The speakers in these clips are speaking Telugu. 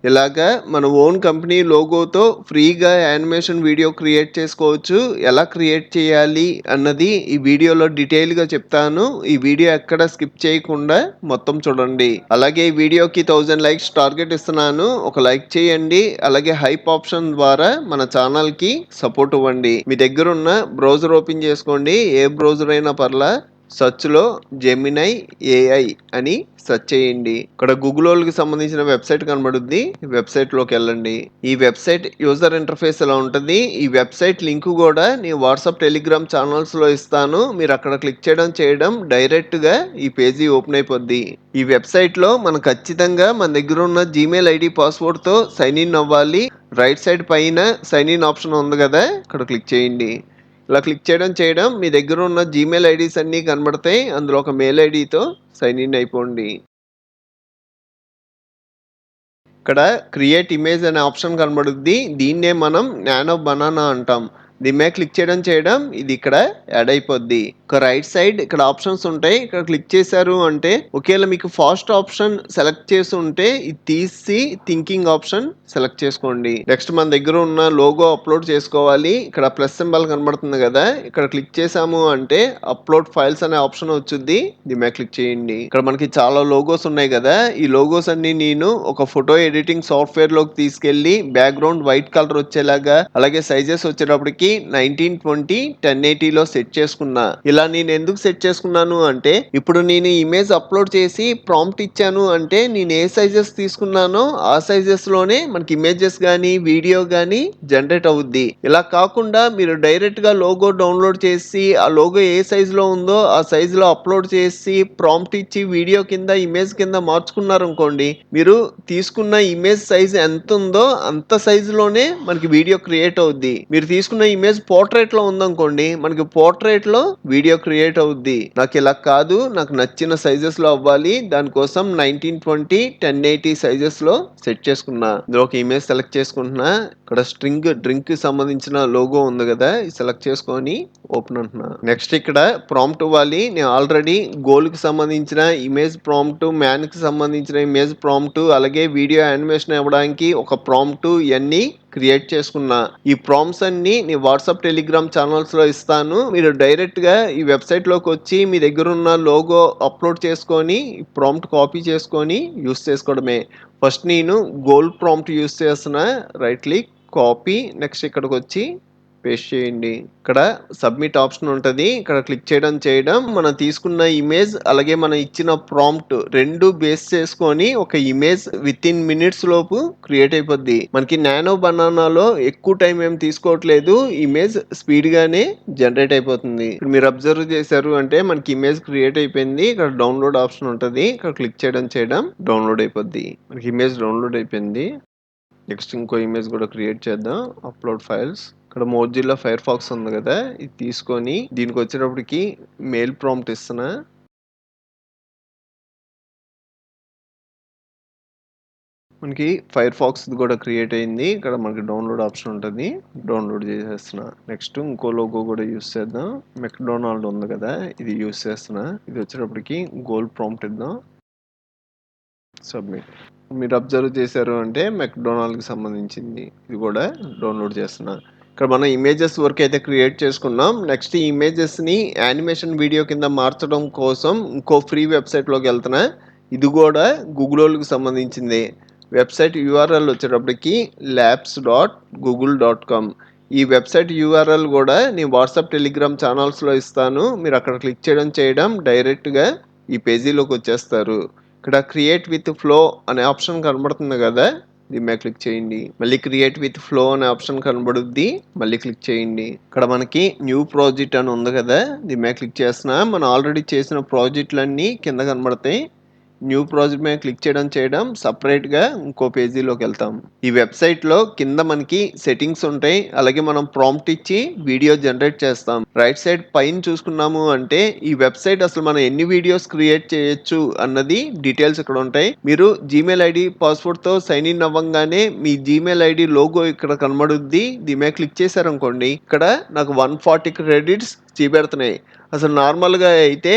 ఇలాగా మన ఓన్ కంపెనీ లోగోతో ఫ్రీగా యానిమేషన్ వీడియో క్రియేట్ చేసుకోవచ్చు. ఎలా క్రియేట్ చేయాలి అన్నది ఈ వీడియోలో డీటెయిల్గా చెప్తాను. ఈ వీడియో ఎక్కడ స్కిప్ చేయకుండా మొత్తం చూడండి. అలాగే ఈ వీడియోకి 1000 లైక్స్ టార్గెట్ ఇస్తున్నాను. ఒక లైక్ చేయండి. అలాగే హైప్ ఆప్షన్ ద్వారా మన ఛానల్కి సపోర్ట్ ఇవ్వండి. మీ దగ్గర ఉన్న బ్రౌజర్ ఓపెన్ చేసుకోండి. ఏ బ్రౌజర్ అయినా పర్లా. సెర్చ్లో జెమినై ఏఐ అని సెర్చ్ చేయండి. ఇక్కడ గూగుల్ వాళ్ళకి సంబంధించిన వెబ్సైట్ కనబడుద్ది. ఈ వెబ్సైట్లోకి వెళ్ళండి. ఈ వెబ్సైట్ యూజర్ ఇంటర్ఫేస్ ఇలా ఉంటుంది. ఈ వెబ్సైట్ లింక్ కూడా నేను వాట్సాప్ టెలిగ్రామ్ ఛానల్స్లో ఇస్తాను. మీరు అక్కడ క్లిక్ చేయడం డైరెక్ట్గా ఈ పేజీ ఓపెన్ అయిపోద్ది. ఈ వెబ్సైట్లో మనం ఖచ్చితంగా మన దగ్గర ఉన్న జీమెయిల్ ఐడి పాస్వర్డ్తో సైన్ ఇన్ అవ్వాలి. రైట్ సైడ్ పైన సైన్ ఇన్ ఆప్షన్ ఉంది కదా, ఇక్కడ క్లిక్ చేయండి. ఇలా క్లిక్ చేయడం మీ దగ్గర ఉన్న జీమెయిల్ ఐడీస్ అన్నీ కనబడతాయి. అందులో ఒక మెయిల్ ఐడితో సైన్ ఇన్ అయిపోండి. ఇక్కడ క్రియేట్ ఇమేజ్ అనే ఆప్షన్ కనబడుద్ది. దీన్నే మనం నానో బనానా అంటాం. దీని మీద క్లిక్ చేయడం ఇది ఇక్కడ యాడ్ అయిపోద్ది. ఒక రైట్ సైడ్ ఇక్కడ ఆప్షన్స్ ఉంటాయి. ఇక్కడ క్లిక్ చేశారు అంటే ఒకవేళ మీకు ఫాస్ట్ ఆప్షన్ సెలెక్ట్ చేసి ఉంటే ఇది తీసి థింకింగ్ ఆప్షన్ సెలెక్ట్ చేసుకోండి. నెక్స్ట్ మన దగ్గర ఉన్న లోగో అప్లోడ్ చేసుకోవాలి. ఇక్కడ ప్లస్ సింబల్ కనబడుతుంది కదా, ఇక్కడ క్లిక్ చేసాము అంటే అప్లోడ్ ఫైల్స్ అనే ఆప్షన్ వచ్చుద్ది. దీని మీద క్లిక్ చేయండి. ఇక్కడ మనకి చాలా లోగోస్ ఉన్నాయి కదా, ఈ లోగోస్ అన్ని నేను ఒక ఫోటో ఎడిటింగ్ సాఫ్ట్వేర్ లోకి తీసుకెళ్లి బ్యాక్గ్రౌండ్ వైట్ కలర్ వచ్చేలాగా, అలాగే సైజెస్ వచ్చేటప్పటికి 1920 1080లో సెట్ చేసుకున్నా. ఇలా నేను ఎందుకు సెట్ చేసుకున్నాను అంటే ఇప్పుడు నేను ఇమేజ్ అప్లోడ్ చేసి ప్రాంప్ట్ ఇచ్చాను అంటే నేను ఏ సైజెస్ తీసుకున్నానో ఆ సైజెస్ లోనే మనకి ఇమేజెస్ కానీ వీడియో కానీ జనరేట్ అవుద్ది. ఇలా కాకుండా మీరు డైరెక్ట్ గా లోగో డౌన్లోడ్ చేసి ఆ లోగో ఏ సైజ్ లో ఉందో ఆ సైజ్ లో అప్లోడ్ చేసి ప్రాంప్ట్ ఇచ్చి వీడియో కింద ఇమేజ్ కింద మార్చుకున్నారు అనుకోండి, మీరు తీసుకున్న ఇమేజ్ సైజ్ ఎంత ఉందో అంత సైజ్ లోనే మనకి వీడియో క్రియేట్ అవుద్ది. మీరు తీసుకున్న ఇమేజ్ పోర్ట్రేట్ లో ఉందనుకోండి, మనకి పోర్ట్రేట్ లో వీడియో క్రియేట్ అవుద్ది. నాకు ఇలా కాదు, నాకు నచ్చిన సైజెస్ లో అవ్వాలి, దానికోసం 1920 1080 సైజెస్ లో సెట్ చేసుకున్నా. ఇందులో ఒక ఇమేజ్ సెలెక్ట్ చేసుకుంటున్నా. ఇక్కడ స్ట్రింగ్ డ్రింక్ కి సంబంధించిన లోగో ఉంది కదా, సెలెక్ట్ చేసుకొని ఓపెన్ అంటున్నా. నెక్స్ట్ ఇక్కడ ప్రాంప్ట్ ఇవ్వాలి. నేను ఆల్రెడీ గోల్ కి సంబంధించిన ఇమేజ్ ప్రాంప్ట్, మ్యాన్ కి సంబంధించిన ఇమేజ్ ప్రాంప్ట్, అలాగే వీడియో యానిమేషన్ ఇవ్వడానికి ఒక ప్రాంప్ట్ ఇవన్నీ క్రియేట్ చేసుకున్నా. ఈ ప్రాంప్ట్స్ అన్ని నేను వాట్సాప్ టెలిగ్రామ్ ఛానల్స్ లో ఇస్తాను. మీరు డైరెక్ట్ గా ఈ వెబ్సైట్ లోకి వచ్చి మీ దగ్గర ఉన్న లోగో అప్లోడ్ చేసుకొని ప్రాంప్ట్ కాపీ చేసుకొని యూస్ చేసుకోవడమే. ఫస్ట్ నేను గోల్ ప్రాంప్ట్ యూస్ చేస్తున్నా. రైట్ క్లిక్, కాపీ, నెక్స్ట్ ఇక్కడికి వచ్చి పేస్ట్ చేయండి. ఇక్కడ సబ్మిట్ ఆప్షన్ ఉంటుంది. ఇక్కడ క్లిక్ చేయడం మనం తీసుకున్న ఇమేజ్ అలాగే మనం ఇచ్చిన ప్రాంప్ట్ రెండు బేస్ చేసుకొని ఒక ఇమేజ్ విత్ ఇన్ మినిట్స్ లోపు క్రియేట్ అయిపోద్ది. మనకి నానో బనానాలో ఎక్కువ టైం ఏం తీసుకోవట్లేదు, ఇమేజ్ స్పీడ్ గానే జనరేట్ అయిపోతుంది. ఇప్పుడు మీరు అబ్జర్వ్ చేశారు అంటే మనకి ఇమేజ్ క్రియేట్ అయిపోయింది. ఇక్కడ డౌన్లోడ్ ఆప్షన్ ఉంటుంది. ఇక్కడ క్లిక్ చేయడం డౌన్లోడ్ అయిపోద్ది. మనకి ఇమేజ్ డౌన్లోడ్ అయిపోయింది. నెక్స్ట్ ఇంకో ఇమేజ్ కూడా క్రియేట్ చేద్దాం. Upload files. ఇక్కడ మోజిల్లా ఫైర్ ఫాక్స్ ఉంది కదా, ఇది తీసుకొని దీనికి వచ్చేటప్పటికి మెయిల్ ప్రాంప్ట్ ఇస్తున్నా. మనకి ఫైర్ ఫాక్స్ కూడా క్రియేట్ అయింది. ఇక్కడ మనకి డౌన్లోడ్ ఆప్షన్ ఉంటుంది. డౌన్లోడ్ చేసేస్తున్నా. నెక్స్ట్ ఇంకో లోగో కూడా యూస్ చేద్దాం. మెక్డొనాల్డ్ ఉంది కదా, ఇది యూస్ చేస్తున్నా. ఇది వచ్చేటప్పటికి గోల్ ప్రాంప్ట్ ఇద్దాం. సబ్మిట్. మీరు అబ్జర్వ్ చేశారు అంటే మెక్డొనాల్డ్కి సంబంధించింది. ఇది కూడా డౌన్లోడ్ చేస్తున్నా. ఇక్కడ మనం ఇమేజెస్ వరకు అయితే క్రియేట్ చేసుకున్నాం. నెక్స్ట్ ఈ ఇమేజెస్ని యానిమేషన్ వీడియో కింద మార్చడం కోసం ఇంకో ఫ్రీ వెబ్సైట్లోకి వెళ్తున్నా. ఇది కూడా గూగుల్ వాళ్ళకి సంబంధించింది. వెబ్సైట్ యూఆర్ఎల్ వచ్చేటప్పటికి labs.google.com. ఈ వెబ్సైట్ యూఆర్ఎల్ కూడా నేను వాట్సాప్ టెలిగ్రామ్ ఛానల్స్లో ఇస్తాను. మీరు అక్కడ క్లిక్ చేయడం డైరెక్ట్గా ఈ పేజీలోకి వచ్చేస్తారు. ఇక్కడ క్రియేట్ విత్ ఫ్లో అనే ఆప్షన్ కనబడుతుంది కదా, దీని మీద క్లిక్ చేయండి. మళ్ళీ క్రియేట్ విత్ ఫ్లో అనే ఆప్షన్ కనబడుద్ది, మళ్ళీ క్లిక్ చేయండి. ఇక్కడ మనకి న్యూ ప్రాజెక్ట్ అని ఉంది కదా, దీని మీద క్లిక్ చేస్తున్నా. మనం ఆల్రెడీ చేసిన ప్రాజెక్టులన్నీ కింద కనబడతాయి. న్యూ ప్రాజెక్ట్ మీద క్లిక్ చేయడం సపరేట్గా ఇంకో పేజీలోకి వెళ్తాం. ఈ వెబ్సైట్లో కింద మనకి సెట్టింగ్స్ ఉంటాయి. అలాగే మనం ప్రాంప్ట్ ఇచ్చి వీడియో జనరేట్ చేస్తాం. రైట్ సైడ్ పైన చూసుకున్నాము అంటే ఈ వెబ్సైట్ అసలు మనం ఎన్ని వీడియోస్ క్రియేట్ చేయొచ్చు అన్నది డీటెయిల్స్ ఇక్కడ ఉంటాయి. మీరు జీమెయిల్ ఐడి పాస్వర్డ్తో సైన్ ఇన్ అవ్వగానే మీ జీమెయిల్ ఐడి లోగో ఇక్కడ కనబడుద్ది. దీని మీద క్లిక్ చేశారనుకోండి, ఇక్కడ నాకు 140 క్రెడిట్స్ చూపెడుతున్నాయి. అసలు నార్మల్గా అయితే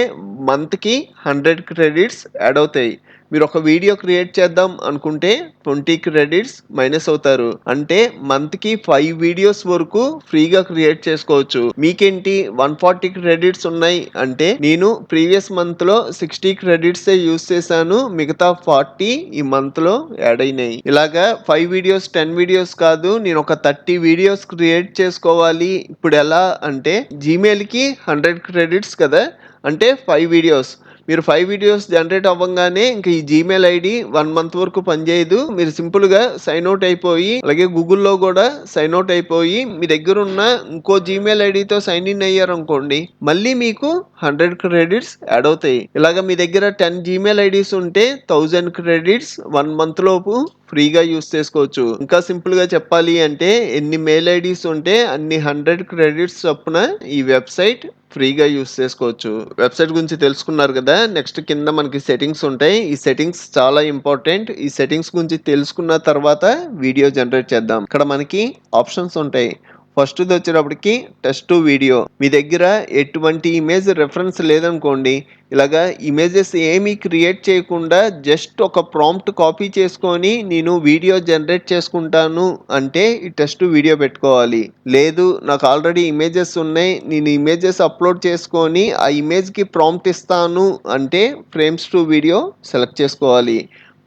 మంత్కి 100 క్రెడిట్స్ యాడ్ అవుతాయి. మీరు ఒక వీడియో క్రియేట్ చేద్దాం అనుకుంటే 20 క్రెడిట్స్ మైనస్ అవుతారు. అంటే మంత్కి 5 వీడియోస్ వరకు ఫ్రీగా క్రియేట్ చేసుకోవచ్చు. మీకేంటి 140 క్రెడిట్స్ ఉన్నాయి అంటే నేను ప్రీవియస్ మంత్ లో 60 క్రెడిట్స్ యూస్ చేశాను, మిగతా 40 ఈ మంత్ లో యాడ్ అయినాయి. ఇలాగా 5 వీడియోస్ 10 వీడియోస్ కాదు, నేను ఒక 30 వీడియోస్ క్రియేట్ చేసుకోవాలి. ఇప్పుడు ఎలా అంటే జీమెయిల్ కి 100 క్రెడిట్స్ కదా, అంటే 5 వీడియోస్. మీరు 5 వీడియోస్ జనరేట్ అవ్వంగానే ఇంక ఈ జీమెయిల్ ఐడి 1 మంత్ వరకు పనిచేయదు. మీరు సింపుల్గా సైన్ అవుట్ అయిపోయి, అలాగే గూగుల్లో కూడా సైన్ అవుట్ అయిపోయి మీ దగ్గర ఉన్న ఇంకో జీమెయిల్ ఐడితో సైన్ ఇన్ అయ్యారు అనుకోండి, మళ్ళీ మీకు 100 క్రెడిట్స్ యాడ్ అవుతాయి. ఇలాగ మీ దగ్గర 10 జీమెయిల్ ఐడీస్ ఉంటే 1000 క్రెడిట్స్ 1 మంత్ లోపు ఫ్రీగా యూస్ చేసుకోవచ్చు. ఇంకా సింపుల్ గా చెప్పాలి అంటే ఎన్ని మెయిల్ ఐడీస్ ఉంటే అన్ని 100 క్రెడిట్స్ చొప్పున ఈ వెబ్సైట్ ఫ్రీగా యూస్ చేసుకోవచ్చు. వెబ్సైట్ గురించి తెలుసుకున్నారు కదా, నెక్స్ట్ కింద మనకి సెట్టింగ్స్ ఉంటాయి. ఈ సెట్టింగ్స్ చాలా ఇంపార్టెంట్. ఈ సెట్టింగ్స్ గురించి తెలుసుకున్న తర్వాత వీడియో జనరేట్ చేద్దాం. ఇక్కడ మనకి ఆప్షన్స్ ఉంటాయి. ఫస్ట్ది వచ్చేటప్పటికి టెస్ట్ టు వీడియో. మీ దగ్గర ఎటువంటి ఇమేజ్ రెఫరెన్స్ లేదనుకోండి, ఇలాగా ఇమేజెస్ ఏమీ క్రియేట్ చేయకుండా జస్ట్ ఒక ప్రాంప్ట్ కాపీ చేసుకొని నేను వీడియో జనరేట్ చేసుకుంటాను అంటే ఈ టెస్ట్ వీడియో పెట్టుకోవాలి. లేదు నాకు ఆల్రెడీ ఇమేజెస్ ఉన్నాయి, నేను ఇమేజెస్ అప్లోడ్ చేసుకొని ఆ ఇమేజ్కి ప్రాంప్ట్ ఇస్తాను అంటే ఫ్రేమ్స్ టు వీడియో సెలెక్ట్ చేసుకోవాలి.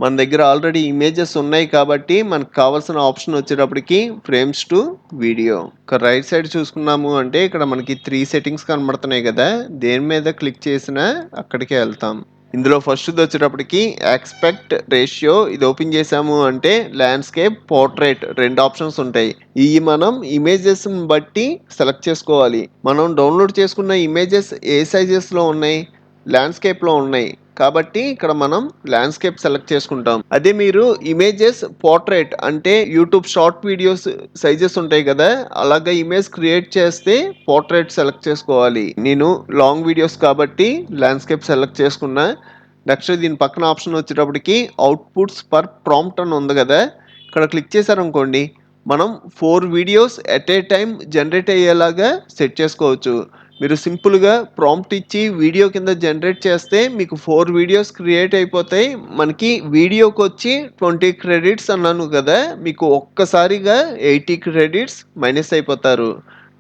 మన దగ్గర ఆల్రెడీ ఇమేజెస్ ఉన్నాయి కాబట్టి మనకు కావాల్సిన ఆప్షన్ వచ్చేటప్పటికి ఫ్రేమ్స్ టు వీడియో. ఇక్కడ రైట్ సైడ్ చూసుకున్నాము అంటే ఇక్కడ మనకి 3 సెట్టింగ్స్ కనబడుతున్నాయి కదా, దేని మీద క్లిక్ చేసినా అక్కడికే వెళ్తాం. ఇందులో ఫస్ట్ది వచ్చేటప్పటికి ఎక్స్పెక్ట్ రేషియో. ఇది ఓపెన్ చేసాము అంటే ల్యాండ్స్కేప్, పోర్ట్రేట్ 2 ఆప్షన్స్ ఉంటాయి. ఇవి మనం ఇమేజెస్ బట్టి సెలెక్ట్ చేసుకోవాలి. మనం డౌన్లోడ్ చేసుకున్న ఇమేజెస్ ఏ సైజెస్లో ఉన్నాయి, ల్యాండ్స్కేప్లో ఉన్నాయి కాబట్టి ఇక్కడ మనం ల్యాండ్స్కేప్ సెలెక్ట్ చేసుకుంటాం. అదే మీరు ఇమేజెస్ పోర్ట్రేట్ అంటే యూట్యూబ్ షార్ట్ వీడియోస్ సైజెస్ ఉంటాయి కదా, అలాగా ఇమేజ్ క్రియేట్ చేస్తే పోర్ట్రేట్ సెలెక్ట్ చేసుకోవాలి. నేను లాంగ్ వీడియోస్ కాబట్టి ల్యాండ్స్కేప్ సెలెక్ట్ చేసుకున్నా. నెక్స్ట్ దీని పక్కన ఆప్షన్ వచ్చేటప్పటికి అవుట్పుట్స్ పర్ ప్రాంప్ట్ అని ఉంది కదా, ఇక్కడ క్లిక్ చేశారనుకోండి మనం 4 videos at a time generate అయ్యేలాగా సెట్ చేసుకోవచ్చు. మీరు సింపుల్గా ప్రాంప్ట్ ఇచ్చి వీడియో కింద జనరేట్ చేస్తే మీకు 4 వీడియోస్ క్రియేట్ అయిపోతాయి. మనకి వీడియోకి వచ్చి 20 క్రెడిట్స్ అన్నాను కదా, మీకు ఒక్కసారిగా 80 క్రెడిట్స్ మైనస్ అయిపోతారు.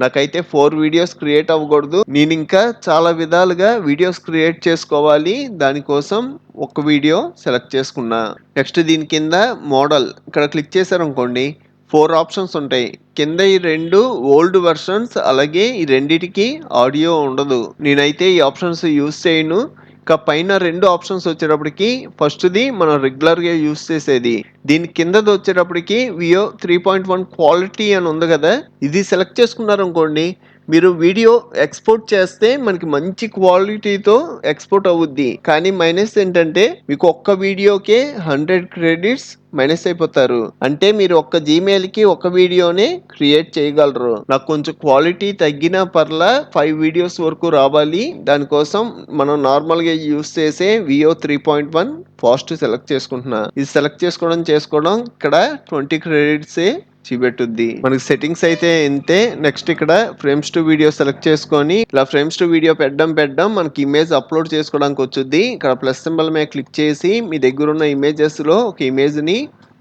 నాకైతే 4 వీడియోస్ క్రియేట్ అవ్వకూడదు, నేను ఇంకా చాలా విధాలుగా వీడియోస్ క్రియేట్ చేసుకోవాలి, దానికోసం ఒక వీడియో సెలెక్ట్ చేసుకున్నా. నెక్స్ట్ దీని కింద మోడల్ ఇక్కడ క్లిక్ చేశారనుకోండి 4 ఆప్షన్స్ ఉంటాయి. కింద ఈ 2 ఓల్డ్ వెర్షన్స్, అలాగే ఈ రెండిటికి ఆడియో ఉండదు. నేనైతే ఈ ఆప్షన్స్ యూస్ చేయను. ఇక పైన 2 ఆప్షన్స్ వచ్చేటప్పటికి ఫస్ట్ది మనం రెగ్యులర్గా యూస్ చేసేది. దీని కిందది వచ్చేటప్పటికి వియో 3.1 క్వాలిటీ అని ఉంది కదా, ఇది సెలెక్ట్ చేసుకున్నారనుకోండి మీరు వీడియో ఎక్స్పోర్ట్ చేస్తే మనకి మంచి క్వాలిటీతో ఎక్స్పోర్ట్ అవుద్ది. కానీ మైనస్ ఏంటంటే మీకు ఒక్క వీడియోకే 100 క్రెడిట్స్ మైనస్ అయిపోతారు. అంటే మీరు ఒక్క జీమెయిల్కి ఒక వీడియోనే క్రియేట్ చేయగలరు. నాకు కొంచెం క్వాలిటీ తగ్గినా పర్లా 5 వీడియోస్ వరకు రావాలి, దానికోసం మనం నార్మల్గా యూస్ చేసే వియో 3.1 ఫాస్ట్ సెలెక్ట్ చేసుకుంటున్నా. ఇది సెలెక్ట్ చేసుకోవడం ఇక్కడ 20 క్రెడిట్సే చూపెట్టుద్ది. మనకి సెట్టింగ్స్ అయితే ఇంతే. నెక్స్ట్ ఇక్కడ ఫ్రేమ్స్ టు వీడియో సెలెక్ట్ చేసుకొని ఇలా ఫ్రేమ్స్ టు వీడియో పెట్టడం మనకి ఇమేజ్ అప్లోడ్ చేసుకోవడానికి వచ్చుద్ది. ఇక్కడ ప్లస్ సింబల్ మీద క్లిక్ చేసి మీ దగ్గర ఉన్న ఇమేజెస్ లో ఒక ఇమేజ్ ని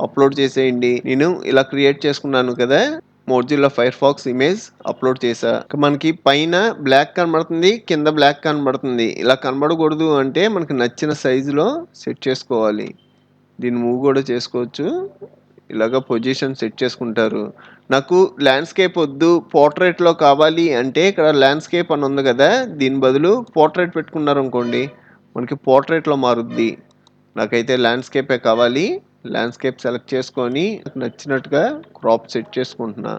అప్లోడ్ చేసేయండి. నేను ఇలా క్రియేట్ చేసుకున్నాను కదా, Mozilla Firefox image upload చేసా. మనకి పైన బ్లాక్ కనబడుతుంది, కింద బ్లాక్ కనబడుతుంది. ఇలా కనబడకూడదు అంటే మనకి నచ్చిన సైజులో సెట్ చేసుకోవాలి. దీన్ని మూవ్ కూడా చేసుకోవచ్చు. ఇలాగ పొజిషన్ సెట్ చేసుకుంటారు. నాకు ల్యాండ్స్కేప్ వద్దు, పోర్ట్రేట్లో కావాలి అంటే ఇక్కడ ల్యాండ్స్కేప్ అని ఉంది కదా, దీని బదులు పోర్ట్రేట్ పెట్టుకున్నారు అనుకోండి మనకి పోర్ట్రేట్లో మారుద్ది. నాకైతే ల్యాండ్స్కేపే కావాలి. ల్యాండ్స్కేప్ సెలెక్ట్ చేసుకొని నచ్చినట్టుగా క్రాప్ సెట్ చేసుకుంటున్నా.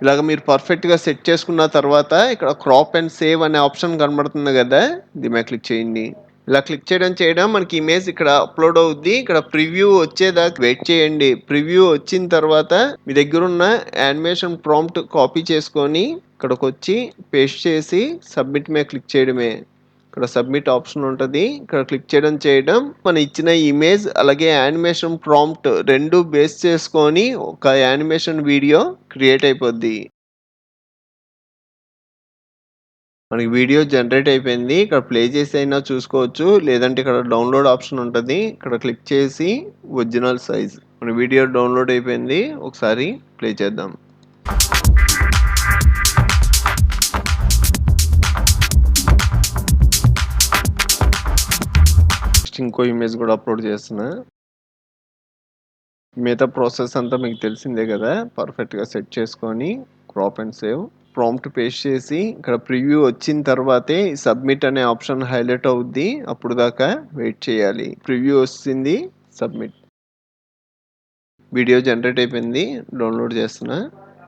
ఇలాగ మీరు పర్ఫెక్ట్గా సెట్ చేసుకున్న తర్వాత ఇక్కడ క్రాప్ అండ్ సేవ్ అనే ఆప్షన్ కనబడుతుంది కదా, దీని మీద క్లిక్ చేయండి. ఇలా క్లిక్ చేయడం మనకి ఇమేజ్ ఇక్కడ అప్లోడ్ అవుద్ది. ఇక్కడ ప్రివ్యూ వచ్చేదాకా వెయిట్ చేయండి. ప్రివ్యూ వచ్చిన తర్వాత మీ దగ్గర ఉన్న యానిమేషన్ ప్రాంప్ట్ కాపీ చేసుకొని ఇక్కడికి వచ్చి పేస్ట్ చేసి సబ్మిట్ మీద క్లిక్ చేయడమే. ఇక్కడ సబ్మిట్ ఆప్షన్ ఉంటుంది, ఇక్కడ క్లిక్ చేయడం మన ఇచ్చిన ఇమేజ్ అలాగే యానిమేషన్ ప్రాంప్ట్ 2 బేస్ చేసుకొని ఒక యానిమేషన్ వీడియో క్రియేట్ అయిపోద్ది. మనకి వీడియో జనరేట్ అయిపోయింది. ఇక్కడ ప్లే చేసి అయినా చూసుకోవచ్చు. లేదంటే ఇక్కడ డౌన్‌లోడ్ ఆప్షన్ ఉంటది. ఇక్కడ క్లిక్ చేసి ఒరిజినల్ సైజ్ మన వీడియో డౌన్‌లోడ్ అయిపోయింది. ఒకసారి ప్లే చేద్దాం. నెక్స్ట్ ఇంకో ఇమేజ్ కూడా అప్‌లోడ్ చేస్తున్నా. మిగతా ప్రాసెస్ అంతా మీకు తెలిసిందే కదా! పర్ఫెక్ట్‌గా సెట్ చేసుకొని crop and save. Prompt paste చేసి ఇక్కడ ప్రివ్యూ వచ్చిన తర్వాతే సబ్మిట్ అనే ఆప్షన్ హైలైట్ అవుద్ది. అప్పుడు దాకా వెయిట్ చేయాలి. ప్రివ్యూ వచ్చింది. సబ్మిట్. వీడియో జనరేట్ అయిపోయింది. డౌన్‌లోడ్ చేస్తున్నా.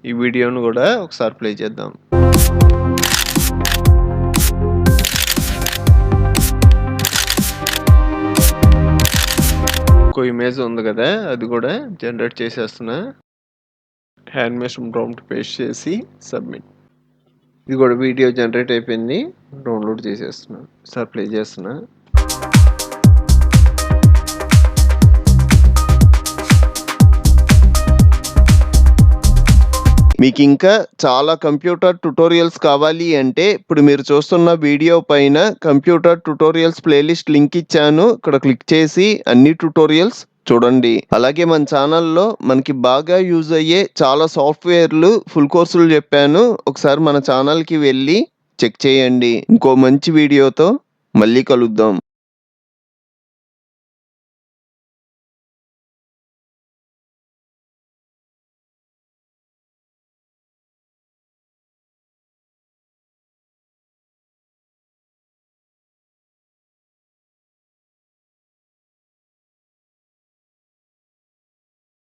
ఈ వీడియోను కూడా ఒకసారి ప్లే చేద్దాం. ఇంకో ఇమేజ్ ఉంది కదా! అది కూడా జనరేట్ చేసేస్తున్నా. యానిమేషన్ ప్రాంప్ట్ పేస్ట్ చేసి సబ్మిట్. ఇది కూడా వీడియో జనరేట్ అయిపోయింది. డౌన్‌లోడ్ చేసేస్తున్నా. ఒకసారి ప్లే చేస్తున్నా. మీకింకా చాలా కంప్యూటర్ ట్యుటోరియల్స్ కావాలి అంటే ఇప్పుడు మీరు చూస్తున్న వీడియో పైన కంప్యూటర్ ట్యుటోరియల్స్ ప్లేలిస్ట్ లింక్ ఇచ్చాను. ఇక్కడ క్లిక్ చేసి అన్ని ట్యుటోరియల్స్ చూడండి. అలాగే మన ఛానల్‌లో మనకి బాగా యూజ్ అయ్యే చాలా సాఫ్ట్‌వేర్‌లు ఫుల్ కోర్సులు చెప్పాను. ఒకసారి మన ఛానల్‌కి వెళ్ళి చెక్ చేయండి. ఇంకో మంచి వీడియోతో మళ్ళీ కలుద్దాం.